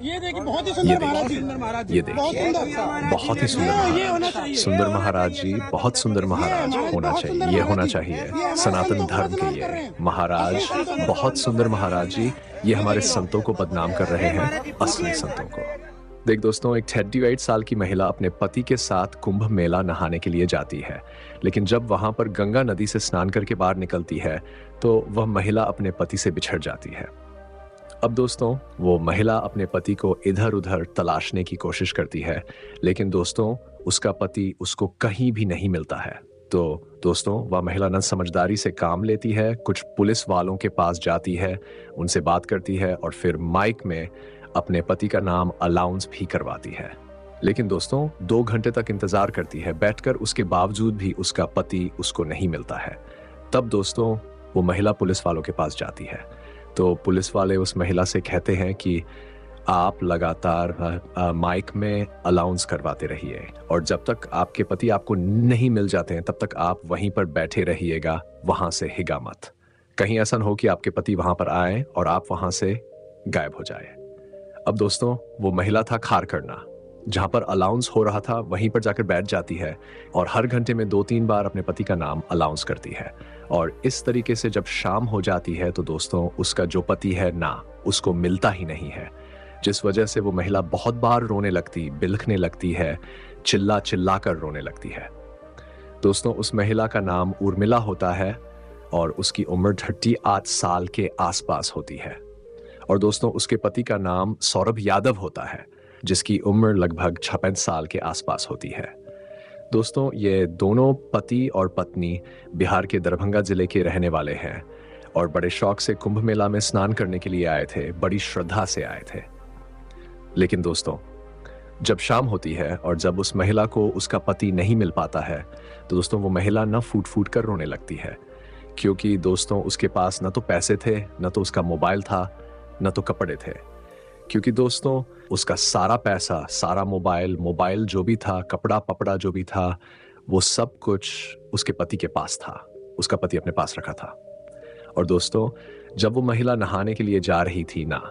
ये देखिए बहुत ही ये सुंदर महाराज जी। देखिए, ये बहुत देखिए, सुंदर। बहुत ही सुंदर ये होना महाराज, चाहिए। सुंदर महाराज जी, बहुत सुंदर महाराज महाराज होना बहुत चाहिए, सुंदर ये महाराज होना जी। चाहिए ये हमारे सनातन संतों को धर्म के बदनाम कर ये रहे हैं। महाराज, असली संतों को। बहुत सुंदर महाराज जी, ये हमारे संतों को बदनाम कर रहे हैं, असली संतों को। देख दोस्तों, एक 38 साल की महिला अपने पति के साथ कुंभ मेला नहाने के लिए जाती है, लेकिन जब वहां पर गंगा नदी से स्नान करके बाहर निकलती है तो वह महिला अपने पति से बिछड़ जाती है। अब दोस्तों, वो महिला अपने पति को इधर उधर तलाशने की कोशिश करती है, लेकिन दोस्तों उसका पति उसको कहीं भी नहीं मिलता है। तो दोस्तों, वह महिला न समझदारी से काम लेती है, कुछ पुलिस वालों के पास जाती है, उनसे बात करती है और फिर माइक में अपने पति का नाम अलाउंस भी करवाती है। लेकिन दोस्तों 2 घंटे तक इंतजार करती है बैठकर, उसके बावजूद भी उसका पति उसको नहीं मिलता है। तब दोस्तों वो महिला पुलिस वालों के पास जाती है। तो पुलिस वाले उस महिला से कहते हैं कि आप लगातार माइक में अलाउंस करवाते रहिए और जब तक आपके पति आपको नहीं मिल जाते हैं तब तक आप वहीं पर बैठे रहिएगा, वहां से हिगा मत। कहीं ऐसा न हो कि आपके पति वहां पर आए और आप वहां से गायब हो जाए। अब दोस्तों वो महिला था खार करना, जहां पर अलाउंस हो रहा था वहीं पर जाकर बैठ जाती है और हर घंटे में 2-3 बार अपने पति का नाम अलाउंस करती है। और इस तरीके से जब शाम हो जाती है तो दोस्तों उसका जो पति है ना, उसको मिलता ही नहीं है, जिस वजह से वो महिला बहुत बार रोने लगती, बिलखने लगती है, चिल्ला चिल्ला कर रोने लगती है। दोस्तों उस महिला का नाम उर्मिला होता है और उसकी उम्र 38 साल के आसपास होती है। और दोस्तों उसके पति का नाम सौरभ यादव होता है, जिसकी उम्र लगभग 56 साल के आसपास होती है। दोस्तों ये दोनों पति और पत्नी बिहार के दरभंगा जिले के रहने वाले हैं और बड़े शौक से कुंभ मेला में स्नान करने के लिए आए थे, बड़ी श्रद्धा से आए थे। लेकिन दोस्तों जब शाम होती है और जब उस महिला को उसका पति नहीं मिल पाता है तो दोस्तों वो महिला न फूट फूट कर रोने लगती है, क्योंकि दोस्तों उसके पास न तो पैसे थे, न तो उसका मोबाइल था, न तो कपड़े थे। क्योंकि दोस्तों उसका सारा पैसा, सारा मोबाइल जो भी था, कपड़ा पपड़ा जो भी था, वो सब कुछ उसके पति के पास था, उसका पति अपने पास रखा था। और दोस्तों जब वो महिला नहाने के लिए जा रही थी ना,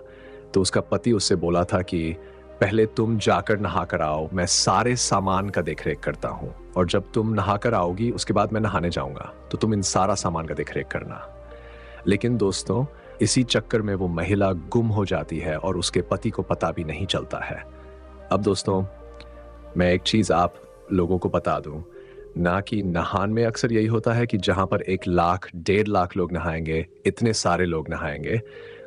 तो उसका पति उससे बोला था कि पहले तुम जाकर नहा कर आओ, मैं सारे सामान का देखरेख करता हूँ और जब तुम नहा कर आओगी उसके बाद मैं नहाने जाऊंगा, तो तुम इन सारा सामान का देखरेख करना। लेकिन दोस्तों इसी चक्कर में वो महिला गुम हो जाती है और उसके पति को पता भी नहीं चलता है। अब दोस्तों मैं एक चीज आप लोगों को बता दूं, ना कि नहान में अक्सर यही होता है कि जहां पर 1 लाख 1.5 लाख लोग नहाएंगे, इतने सारे लोग नहाएंगे,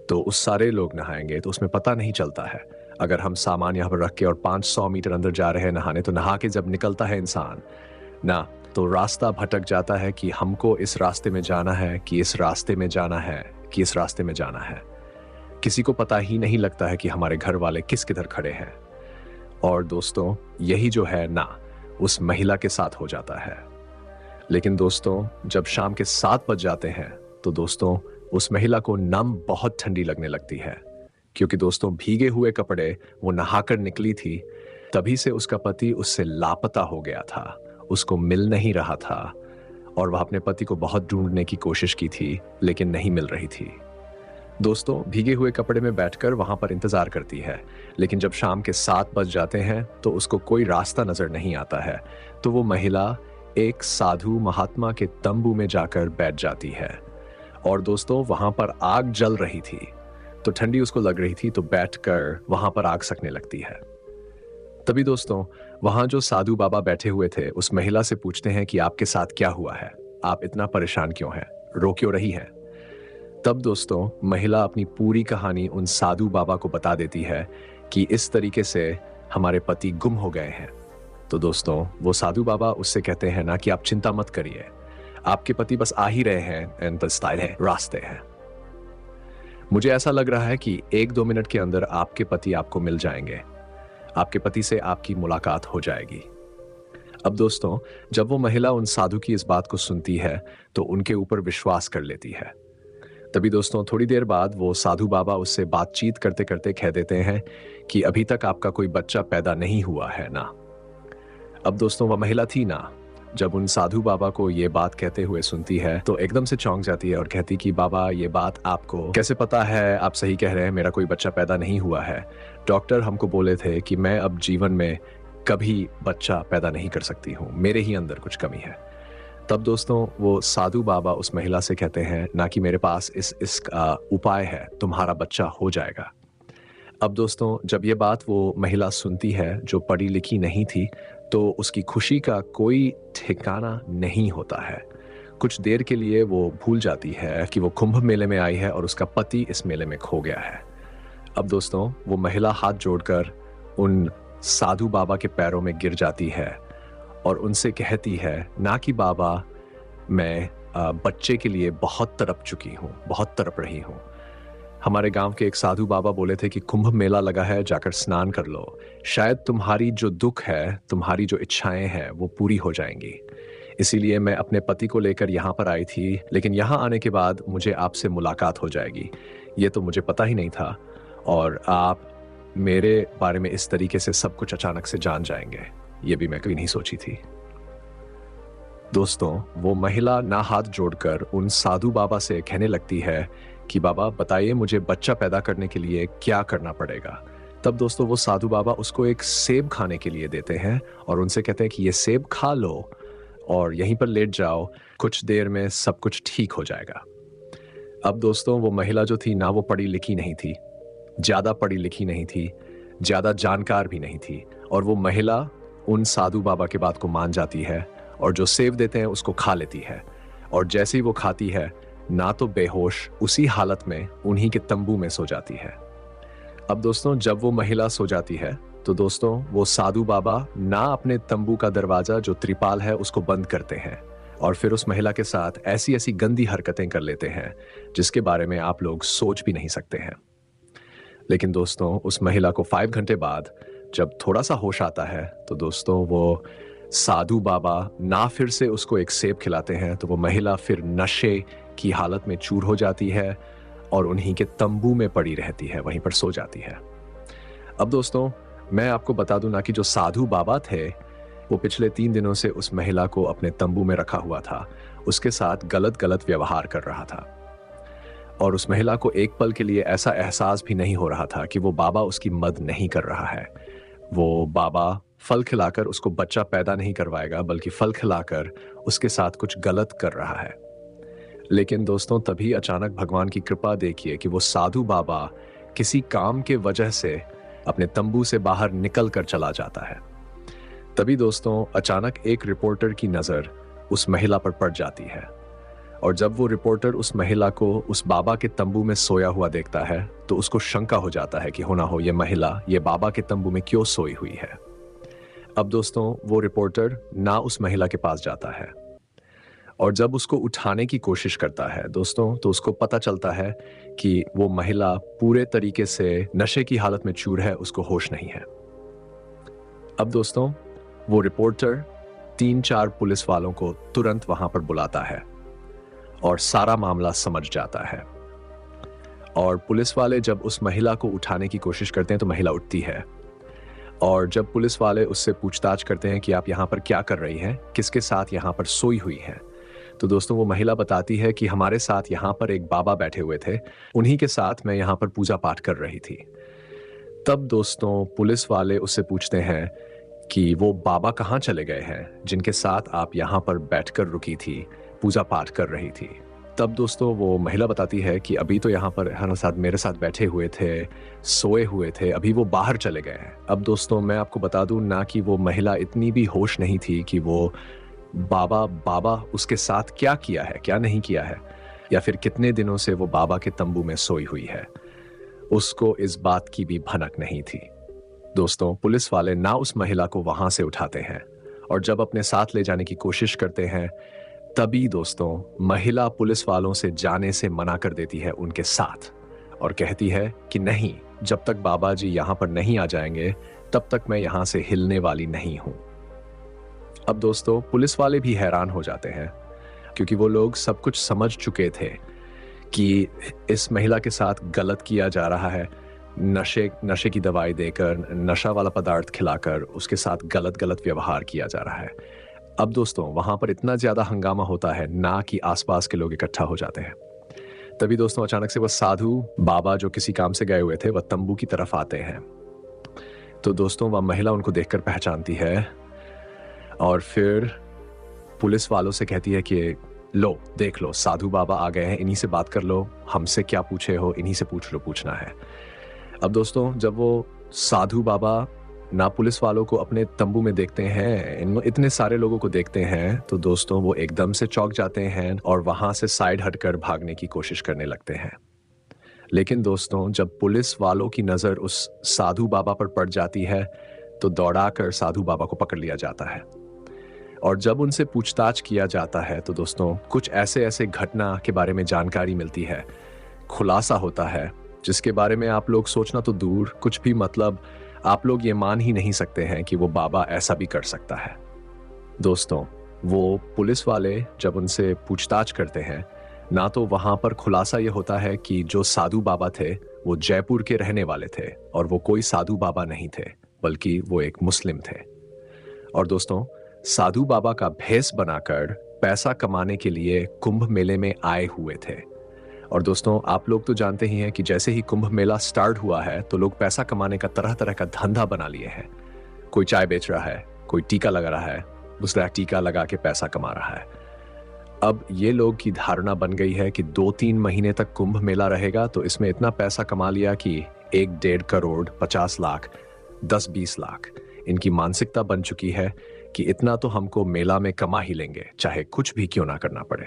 तो उस सारे लोग नहाएंगे तो उसमें पता नहीं चलता है। अगर हम सामान यहाँ पर रख के और 500 मीटर अंदर जा रहे हैं नहाने, तो नहा के जब निकलता है इंसान ना, तो रास्ता भटक जाता है कि हमको इस रास्ते में जाना है कि इस रास्ते में जाना है कि इस रास्ते में जाना है। किसी को पता ही नहीं लगता है कि हमारे घर वाले किधर खड़े हैं। और दोस्तों यही जो है ना, उस महिला के साथ हो जाता है। लेकिन दोस्तों जब शाम के 7 बज जाते हैं तो दोस्तों उस महिला को नम बहुत ठंडी लगने लगती है, क्योंकि दोस्तों भीगे हुए कपड़े वो नहाकर निकली थी, तभी से उसका पति उससे लापता हो गया था, उसको मिल नहीं रहा था और वह अपने पति को बहुत ढूंढने की कोशिश की थी लेकिन नहीं मिल रही थी। दोस्तों भीगे हुए कपड़े में बैठकर वहां पर इंतजार करती है, लेकिन जब शाम के 7 बज जाते हैं तो उसको कोई रास्ता नजर नहीं आता है, तो वो महिला एक साधु महात्मा के तंबू में जाकर बैठ जाती है। और दोस्तों वहां पर आग जल रही थी, तो ठंडी उसको लग रही थी, तो बैठकर वहां पर आग सकने लगती है। तभी दोस्तों वहां जो साधु बाबा बैठे हुए थे उस महिला से पूछते हैं कि आपके साथ क्या हुआ है, आप इतना परेशान क्यों हैं, रो क्यों रही हैं। तब दोस्तों महिला अपनी पूरी कहानी उन साधु बाबा को बता देती है कि इस तरीके से हमारे पति गुम हो गए हैं। तो दोस्तों वो साधु बाबा उससे कहते हैं ना कि आप चिंता मत करिए, आपके पति बस आ ही रहे हैं, एंड द स्टाइल है, रास्ते हैं। मुझे ऐसा लग रहा है कि 1-2 मिनट के अंदर आपके पति आपको मिल जाएंगे, आपके पति से आपकी मुलाकात हो जाएगी। अब दोस्तों जब वो महिला उन साधु की इस बात को सुनती है तो उनके ऊपर विश्वास कर लेती है। तभी दोस्तों थोड़ी देर बाद वो साधु बाबा उससे बातचीत करते करते कह देते हैं कि अभी तक आपका कोई बच्चा पैदा नहीं हुआ है ना। अब दोस्तों वह महिला थी ना, जब उन साधु बाबा को ये बात कहते हुए सुनती है तो एकदम से चौंक जाती है और कहती कि बाबा, ये बात आपको कैसे पता है? आप सही कह रहे हैं, मेरा कोई बच्चा पैदा नहीं हुआ है। डॉक्टर हमको बोले थे कि मैं अब जीवन में कभी बच्चा पैदा नहीं कर सकती हूँ, मेरे ही अंदर कुछ कमी है। तब दोस्तों वो साधु बाबा उस महिला से कहते हैं, ना कि मेरे पास इस उपाय है, तुम्हारा बच्चा हो जाएगा। अब दोस्तों जब ये बात वो महिला सुनती है जो पढ़ी लिखी नहीं थी, तो उसकी खुशी का कोई ठिकाना नहीं होता है। कुछ देर के लिए वो भूल जाती है कि वो कुंभ मेले में आई है और उसका पति इस मेले में खो गया है। अब दोस्तों वो महिला हाथ जोड़कर उन साधु बाबा के पैरों में गिर जाती है और उनसे कहती है, ना कि बाबा, मैं बच्चे के लिए बहुत तड़प चुकी हूँ, बहुत तड़प रही हूँ। हमारे गांव के एक साधु बाबा बोले थे कि कुंभ मेला लगा है, जाकर स्नान कर लो, शायद तुम्हारी जो दुख है, तुम्हारी जो इच्छाएं हैं वो पूरी हो जाएंगी। इसीलिए मैं अपने पति को लेकर यहाँ पर आई थी, लेकिन यहाँ आने के बाद मुझे आपसे मुलाकात हो जाएगी। ये तो मुझे पता ही नहीं था और आप मेरे बारे में इस तरीके से सब कुछ अचानक से जान जाएंगे, ये भी मैं कभी नहीं सोची थी। दोस्तों वो महिला ना हाथ जोड़कर उन साधु बाबा से कहने लगती है कि बाबा बताइए, मुझे बच्चा पैदा करने के लिए क्या करना पड़ेगा। तब दोस्तों वो साधु बाबा उसको एक सेब खाने के लिए देते हैं और उनसे कहते हैं कि ये सेब खा लो और यहीं पर लेट जाओ, कुछ देर में सब कुछ ठीक हो जाएगा। अब दोस्तों वो महिला जो थी, ना वो पढ़ी लिखी नहीं थी, ज़्यादा पढ़ी लिखी नहीं थी, ज़्यादा जानकार भी नहीं थी, और वो महिला उन साधु बाबा के बात को मान जाती है और जो सेब देते हैं उसको खा लेती है। और जैसे ही वो खाती है, ना तो बेहोश, उसी हालत में उन्हीं के तंबू में सो जाती है। अब दोस्तों जब वो महिला सो जाती है तो दोस्तों वो साधु बाबा ना अपने तंबू का दरवाजा जो त्रिपाल है उसको बंद करते हैं और फिर उस महिला के साथ ऐसी ऐसी गंदी हरकतें कर लेते हैं जिसके बारे में आप लोग सोच भी नहीं सकते हैं। लेकिन दोस्तों उस महिला को 5 घंटे बाद जब थोड़ा सा होश आता है तो दोस्तों वो साधु बाबा ना फिर से उसको एक सेब खिलाते हैं, तो वो महिला फिर नशे की हालत में चूर हो जाती है और उन्हीं के तंबू में पड़ी रहती है, वहीं पर सो जाती है। अब दोस्तों मैं आपको बता दूं ना कि जो साधु बाबा थे वो पिछले 3 दिनों से उस महिला को अपने तंबू में रखा हुआ था, उसके साथ गलत गलत व्यवहार कर रहा था और उस महिला को एक पल के लिए ऐसा एहसास भी नहीं हो रहा था कि वो बाबा उसकी मदद नहीं कर रहा है। वो बाबा फल खिलाकर उसको बच्चा पैदा नहीं करवाएगा, बल्कि फल खिलाकर उसके साथ कुछ गलत कर रहा है। लेकिन दोस्तों तभी अचानक भगवान की कृपा देखिए कि वो साधु बाबा किसी काम के वजह से अपने तंबू से बाहर निकल कर चला जाता है। तभी दोस्तों अचानक एक रिपोर्टर की नजर उस महिला पर पड़ जाती है और जब वो रिपोर्टर उस महिला को उस बाबा के तंबू में सोया हुआ देखता है तो उसको शंका हो जाता है कि हो ना हो ये महिला ये बाबा के तंबू में क्यों सोई हुई है। अब दोस्तों वो रिपोर्टर ना उस महिला के पास जाता है और जब उसको उठाने की कोशिश करता है दोस्तों तो उसको पता चलता है कि वो महिला पूरे तरीके से नशे की हालत में चूर है, उसको होश नहीं है। अब दोस्तों वो रिपोर्टर 3-4 पुलिस वालों को तुरंत वहां पर बुलाता है और सारा मामला समझ जाता है। और पुलिस वाले जब उस महिला को उठाने की कोशिश करते हैं तो महिला उठती है और जब पुलिस वाले उससे पूछताछ करते हैं कि आप यहाँ पर क्या कर रही हैं, किसके साथ यहाँ पर सोई हुई हैं, तो दोस्तों वो महिला बताती है कि हमारे साथ यहाँ पर एक बाबा बैठे हुए थे, उन्हीं के साथ मैं यहाँ पर पूजा पाठ कर रही थी। तब दोस्तों पुलिस वाले उससे पूछते हैं कि वो बाबा कहाँ चले गए हैं जिनके साथ आप यहाँ पर बैठकर रुकी थी, पूजा पाठ कर रही थी। तब दोस्तों वो महिला बताती है कि अभी तो यहाँ पर मेरे साथ बैठे हुए थे, सोए हुए थे, अभी वो बाहर चले गए हैं। अब दोस्तों मैं आपको बता दूं ना कि वो महिला इतनी भी होश नहीं थी कि वो बाबा उसके साथ क्या किया है, क्या नहीं किया है, या फिर कितने दिनों से वो बाबा के तंबू में सोई हुई है, उसको इस बात की भी भनक नहीं थी। दोस्तों पुलिस वाले ना उस महिला को वहां से उठाते हैं और जब अपने साथ ले जाने की कोशिश करते हैं तभी दोस्तों महिला पुलिस वालों से जाने से मना कर देती है उनके साथ और कहती है कि नहीं, जब तक बाबा जी यहाँ पर नहीं आ जाएंगे तब तक मैं यहाँ से हिलने वाली नहीं हूं। अब दोस्तों पुलिस वाले भी हैरान हो जाते हैं क्योंकि वो लोग सब कुछ समझ चुके थे कि इस महिला के साथ गलत किया जा रहा है, नशे की दवाई देकर, नशा वाला पदार्थ खिलाकर उसके साथ गलत व्यवहार किया जा रहा है। अब दोस्तों वहां पर इतना ज्यादा हंगामा होता है ना कि आसपास के लोग इकट्ठा हो जाते हैं। तभी दोस्तों अचानक से वह साधु बाबा जो किसी काम से गए हुए थे वह तंबू की तरफ आते हैं। तो दोस्तों वह महिला उनको देखकर पहचानती है और फिर पुलिस वालों से कहती है कि लो देख लो, साधु बाबा आ गए हैं, इन्हीं से बात कर लो, हमसे क्या पूछे हो, इन्हीं से पूछ लो, पूछना है। अब दोस्तों जब वो साधु बाबा ना पुलिस वालों को अपने तंबू में देखते हैं, इतने सारे लोगों को देखते हैं, तो दोस्तों वो एकदम से चौंक जाते हैं और वहां से साइड हटकर भागने की कोशिश करने लगते हैं। लेकिन दोस्तों जब पुलिस वालों की नजर उस साधु बाबा पर पड़ जाती है तो दौड़ाकर साधु बाबा को पकड़ लिया जाता है। और जब उनसे पूछताछ किया जाता है तो दोस्तों कुछ ऐसे ऐसे घटना के बारे में जानकारी मिलती है, खुलासा होता है, जिसके बारे में आप लोग सोचना तो दूर, कुछ भी मतलब आप लोग ये मान ही नहीं सकते हैं कि वो बाबा ऐसा भी कर सकता है। दोस्तों वो पुलिस वाले जब उनसे पूछताछ करते हैं ना तो वहां पर खुलासा ये होता है कि जो साधु बाबा थे वो जयपुर के रहने वाले थे और वो कोई साधु बाबा नहीं थे बल्कि वो एक मुस्लिम थे। और दोस्तों साधु बाबा का भेष बनाकर पैसा कमाने के लिए कुंभ मेले में आए हुए थे। और दोस्तों आप लोग तो जानते ही हैं कि जैसे ही कुंभ मेला स्टार्ट हुआ है तो लोग पैसा कमाने का तरह तरह का धंधा बना लिए हैं। कोई चाय बेच रहा है, कोई टीका लगा रहा है, दूसरा टीका लगा के पैसा कमा रहा है। अब ये लोग की धारणा बन गई है कि 2-3 महीने तक कुंभ मेला रहेगा तो इसमें इतना पैसा कमा लिया कि 1-1.5 करोड़, 50 लाख, 10-20 लाख, इनकी मानसिकता बन चुकी है कि इतना तो हमको मेला में कमा ही लेंगे, चाहे कुछ भी क्यों ना करना पड़े।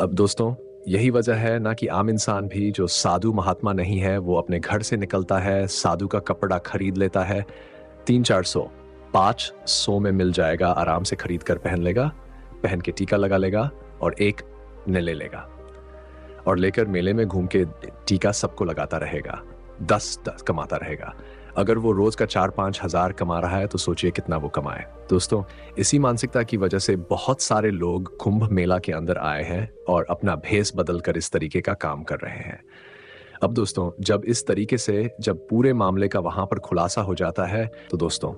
अब दोस्तों यही वजह है ना कि आम इंसान भी जो साधु महात्मा नहीं है वो अपने घर से निकलता है, साधु का कपड़ा खरीद लेता है, 300-400, 500 में मिल जाएगा, आराम से खरीद कर पहन लेगा, पहन के टीका लगा लेगा और एक ने ले लेगा और लेकर मेले में घूम के टीका सबको लगाता रहेगा, 10 कमाता रहेगा। अगर वो रोज का 4-5 हजार कमा रहा है तो सोचिए कितना वो कमाए। दोस्तों इसी मानसिकता की वजह से बहुत सारे लोग कुंभ मेला के अंदर आए हैं और अपना भेष बदल कर इस तरीके का काम कर रहे हैं। अब दोस्तों जब इस तरीके से जब पूरे मामले का वहां पर खुलासा हो जाता है तो दोस्तों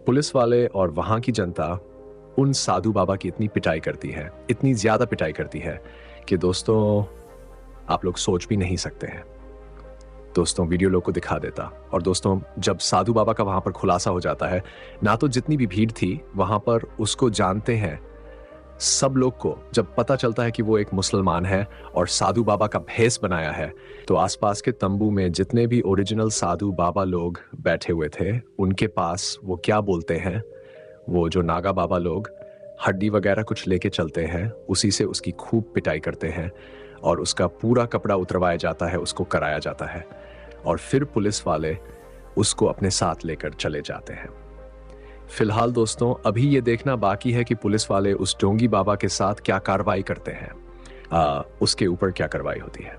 पुलिस वाले और वहां की जनता उन साधु बाबा की इतनी पिटाई करती है, इतनी ज्यादा पिटाई करती है कि दोस्तों आप लोग सोच भी नहीं सकते हैं। दोस्तों वीडियो लोग को दिखा देता। और दोस्तों जब साधु बाबा का वहां पर खुलासा हो जाता है ना तो जितनी भी भीड़ थी वहां पर उसको जानते हैं सब लोग को जब पता चलता है कि वो एक मुसलमान है और साधु बाबा का भेष बनाया है तो आसपास के तंबू में जितने भी ओरिजिनल साधु बाबा लोग बैठे हुए थे उनके पास वो क्या बोलते हैं, वो जो नागा बाबा लोग हड्डी वगैरह कुछ लेके चलते हैं उसी से उसकी खूब पिटाई करते हैं और उसका पूरा कपड़ा उतरवाया जाता है, उसको कराया जाता है और फिर पुलिस वाले उसको अपने साथ लेकर चले जाते हैं। फिलहाल दोस्तों अभी ये देखना बाकी है कि पुलिस वाले उस डोंगी बाबा के साथ क्या कार्रवाई करते हैं, उसके ऊपर क्या कार्रवाई होती है।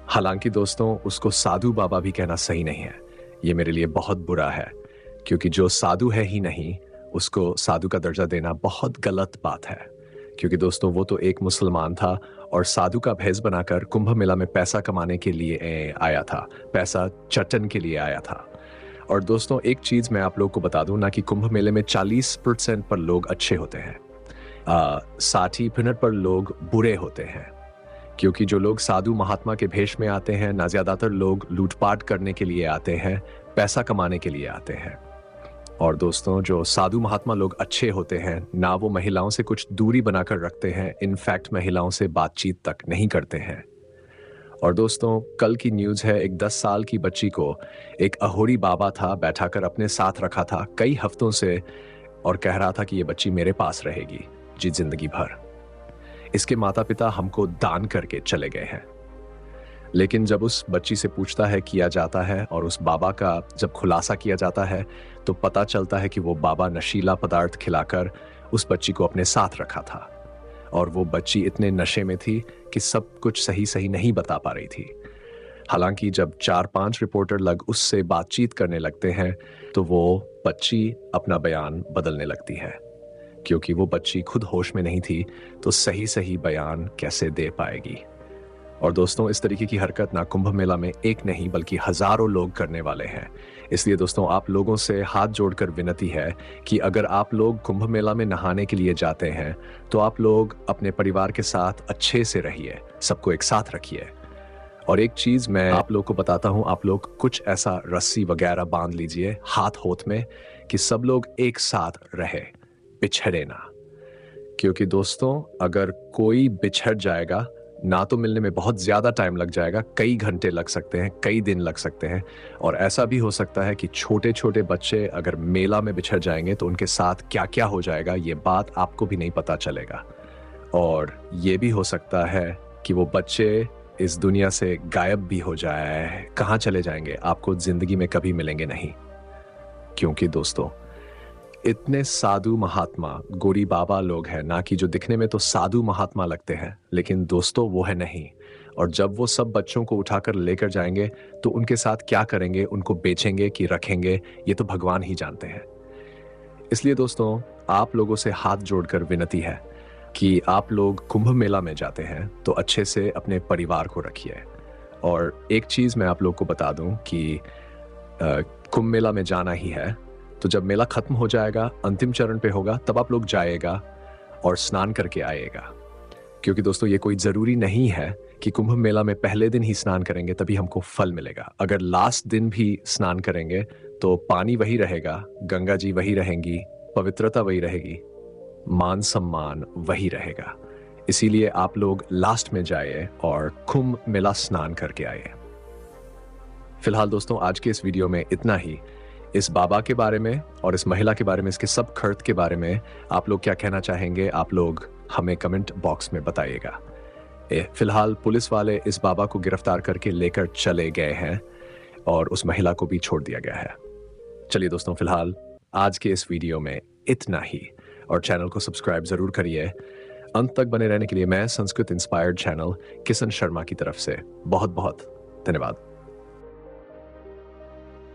हालांकि दोस्तों उसको साधु बाबा भी कहना सही नहीं है, ये मेरे लिए बहुत बुरा है क्योंकि जो साधु है ही नहीं उसको साधु का दर्जा देना बहुत गलत बात है। क्योंकि दोस्तों वो तो एक मुसलमान था और साधु का भेष बनाकर कुंभ मेला में पैसा कमाने के लिए आया था, पैसा चटन के लिए आया था। और दोस्तों एक चीज मैं आप लोग को बता दूं ना कि कुंभ मेले में 40% पर लोग अच्छे होते हैं, 60% पर लोग बुरे होते हैं। क्योंकि जो लोग साधु महात्मा के भेष में आते हैं ना ज्यादातर लोग लूटपाट करने के लिए आते हैं, पैसा कमाने के लिए आते हैं। और दोस्तों जो साधु महात्मा लोग अच्छे होते हैं ना वो महिलाओं से कुछ दूरी बनाकर रखते हैं, इनफैक्ट महिलाओं से बातचीत तक नहीं करते हैं। और दोस्तों कल की न्यूज है, एक 10 साल की बच्ची को एक अहोरी बाबा था बैठाकर अपने साथ रखा था कई हफ्तों से और कह रहा था कि ये बच्ची मेरे पास रहेगी जी जिंदगी भर। इसके माता पिता हमको दान करके चले गए हैं। लेकिन जब उस बच्ची से पूछता है किया जाता है और उस बाबा का जब खुलासा किया जाता है तो पता चलता है कि वो बाबा नशीला पदार्थ खिलाकर उस बच्ची को अपने साथ रखा था और वो बच्ची इतने नशे में थी कि सब कुछ सही सही नहीं बता पा रही थी। हालांकि जब 4-5 रिपोर्टर लग उससे बातचीत करने लगते हैं तो वो बच्ची अपना बयान बदलने लगती है, क्योंकि वो बच्ची खुद होश में नहीं थी तो सही सही बयान कैसे दे पाएगी। और दोस्तों, इस तरीके की हरकत ना कुंभ मेला में एक नहीं बल्कि हजारों लोग करने वाले हैं। इसलिए दोस्तों, आप लोगों से हाथ जोड़कर विनती है कि अगर आप लोग कुंभ मेला में नहाने के लिए जाते हैं तो आप लोग अपने परिवार के साथ अच्छे से रहिए, सबको एक साथ रखिए। और एक चीज मैं आप लोग को बताता हूं, आप लोग कुछ ऐसा रस्सी वगैरह बांध लीजिए हाथ होठ में कि सब लोग एक साथ रहे, बिछड़े ना। क्योंकि दोस्तों, अगर कोई बिछड़ जाएगा ना तो मिलने में बहुत ज़्यादा टाइम लग जाएगा, कई घंटे लग सकते हैं, कई दिन लग सकते हैं। और ऐसा भी हो सकता है कि छोटे-छोटे बच्चे अगर मेला में बिछड़ जाएँगे तो उनके साथ क्या-क्या हो जाएगा ये बात आपको भी नहीं पता चलेगा। और ये भी हो सकता है कि वो बच्चे इस दुनिया से गायब भी हो जाए, कहाँ चले जाएँगे आपको ज़िंदगी में कभी मिलेंगे नहीं। क्योंकि दोस्तों, इतने साधु महात्मा गोरी बाबा लोग हैं ना कि जो दिखने में तो साधु महात्मा लगते हैं, लेकिन दोस्तों वो है नहीं। और जब वो सब बच्चों को उठाकर लेकर जाएंगे तो उनके साथ क्या करेंगे, उनको बेचेंगे कि रखेंगे, ये तो भगवान ही जानते हैं। इसलिए दोस्तों, आप लोगों से हाथ जोड़कर विनती है कि आप लोग कुंभ मेला में जाते हैं तो अच्छे से अपने परिवार को रखिए। और एक चीज़ मैं आप लोग को बता दूं कि कुंभ मेला में जाना ही है तो जब मेला खत्म हो जाएगा, अंतिम चरण पे होगा, तब आप लोग जाइएगा और स्नान करके आइएगा। क्योंकि दोस्तों, ये कोई ज़रूरी नहीं है कि कुंभ मेला में पहले दिन ही स्नान करेंगे तभी हमको फल मिलेगा। अगर लास्ट दिन भी स्नान करेंगे तो पानी वही रहेगा, गंगा जी वही रहेंगी, पवित्रता वही रहेगी, मान सम्मान वही रहेगा। इसीलिए आप लोग लास्ट में जाइए और कुंभ मेला स्नान करके आइए। फिलहाल दोस्तों, आज के इस वीडियो में इतना ही। इस बाबा के बारे में और इस महिला के बारे में, इसके सब खर्च के बारे में आप लोग क्या कहना चाहेंगे, आप लोग हमें कमेंट बॉक्स में बताइएगा। फिलहाल पुलिस वाले इस बाबा को गिरफ्तार करके लेकर चले गए हैं और उस महिला को भी छोड़ दिया गया है। चलिए दोस्तों, फिलहाल आज के इस वीडियो में इतना ही। और चैनल को सब्सक्राइब जरूर करिए। अंत तक बने रहने के लिए मैं संस्कृत इंस्पायर्ड चैनल किशन शर्मा की तरफ से बहुत बहुत धन्यवाद।